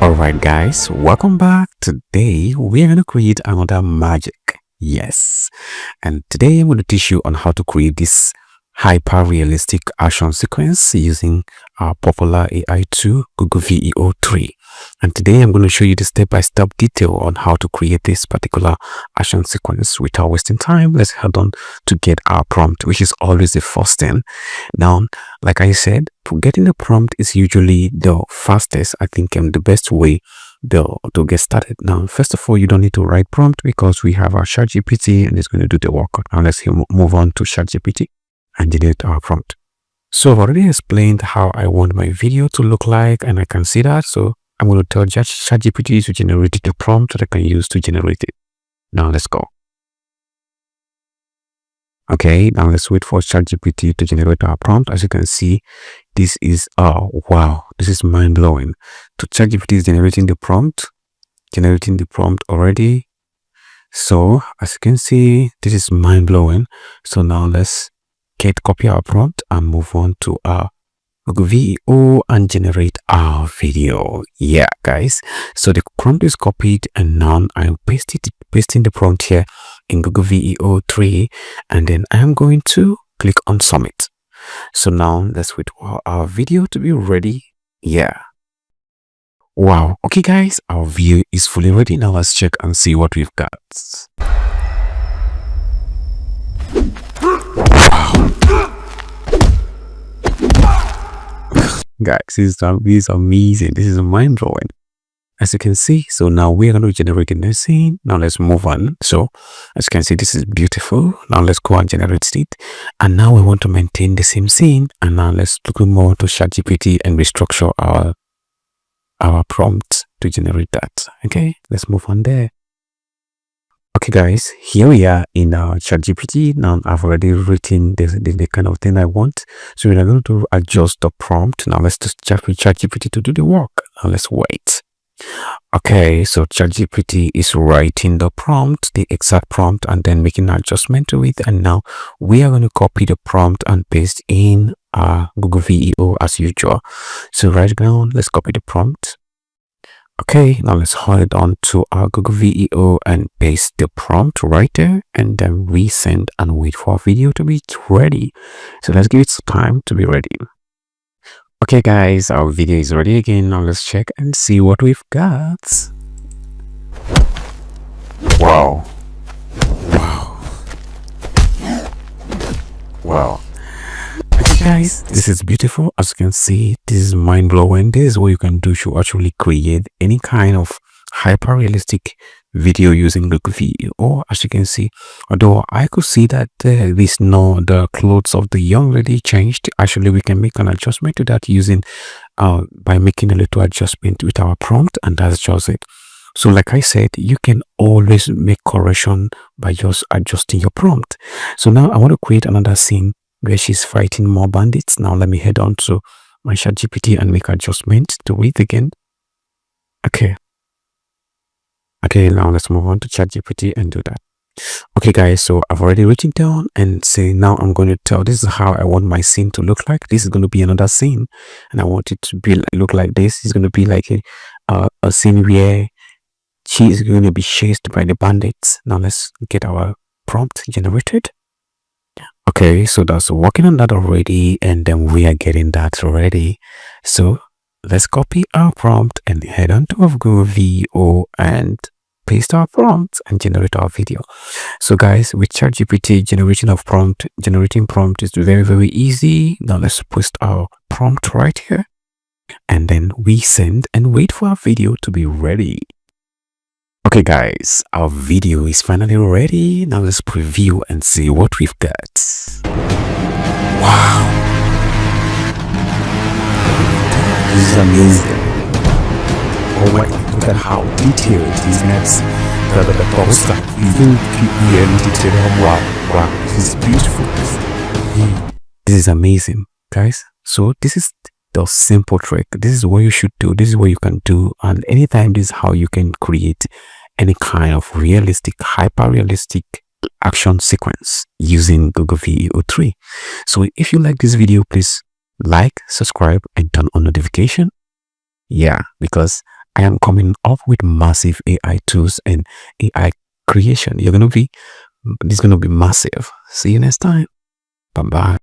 Alright guys, welcome back. Today we're going to create another magic. Yes. And today I'm going to teach you on how to create this hyper realistic action sequence using our popular AI tool Google VEO 3. And today I'm going to show you the step-by-step detail on how to create this particular action sequence. Without wasting time, let's head on to get our prompt, which is always the first thing. Now, like I said, getting the prompt is usually the fastest, I think, and the best way to get started. Now, first of all, you don't need to write prompt because we have our ChatGPT and it's going to do the work. Now let's move on to ChatGPT and generate our prompt. So I've already explained how I want my video to look like, and I can see that. So I'm going to tell ChatGPT to generate the prompt that I can use to generate it. Now let's go. Okay, now let's wait for ChatGPT to generate our prompt. As you can see, this is, oh wow, this is mind-blowing. So ChatGPT is generating the prompt already. So as you can see, this is mind-blowing. So now let's copy our prompt and move on to our Google VEO and generate our video. Yeah guys, so the prompt is copied and now I'm pasting the prompt here in Google VEO 3, and then I'm going to click on submit. So now let's wait for our video to be ready. Yeah, wow. Okay guys, our video is fully ready. Now let's check and see what we've got. Guys, this is amazing. This is mind-blowing, as you can see. So now we're going to generate a new scene. Now let's move on. So as you can see, this is beautiful. Now let's go and generate it, and now we want to maintain the same scene. And now let's look more to ChatGPT and restructure our prompt to generate that. Okay, let's move on there. Okay guys, here we are in our ChatGPT. Now I've already written the kind of thing I want. So we're going to adjust the prompt. Now let's just chat with ChatGPT to do the work. Now let's wait. Okay, so ChatGPT is writing the prompt, the exact prompt, and then making an adjustment to it. And now we are going to copy the prompt and paste in our Google VEO as usual. So right now, let's copy the prompt. Okay, now let's hold on to our Google VEO and paste the prompt right there, and then resend and wait for our video to be ready. So let's give it some time to be ready. Okay guys, our video is ready again. Now let's check and see what we've got. Wow. Okay guys, this is beautiful. As you can see, this is mind-blowing. This is what you can do to actually create any kind of hyper-realistic video using Google VEO. As you can see, although I could see that the clothes of the young lady changed, actually we can make an adjustment to that using by making a little adjustment with our prompt, and that's just it. So like I said, you can always make correction by just adjusting your prompt. So now I want to create another scene where she's fighting more bandits. Now let me head on to my ChatGPT and make adjustment to it again. Okay, now let's move on to ChatGPT and do that. Okay guys, so I've already written down and say now I'm going to tell this is how I want my scene to look like. This is going to be another scene, and I want it to be look like this. It's going to be like a scene where she is going to be chased by the bandits. Now let's get our prompt generated. Okay, so that's working on that already, and then we are getting that ready. So let's copy our prompt and head on to Google VEO and paste our prompt and generate our video. So guys, with ChatGPT, generating prompt is very easy. Now let's post our prompt right here, and then we send and wait for our video to be ready. Okay guys, our video is finally ready. Now let's preview and see what we've got. Wow, this is amazing. Oh my god, look at how detailed these maps, the poster, even really detailed. Wow, this is beautiful. This is amazing guys. So this is the simple trick. This is what you should do. This is what you can do, and anytime this is how you can create any kind of realistic, hyper-realistic action sequence using Google VEO 3. So if you like this video, please like, subscribe, and turn on notification. Yeah, because I am coming up with massive AI tools and AI creation. This is gonna be massive. See you next time. Bye bye.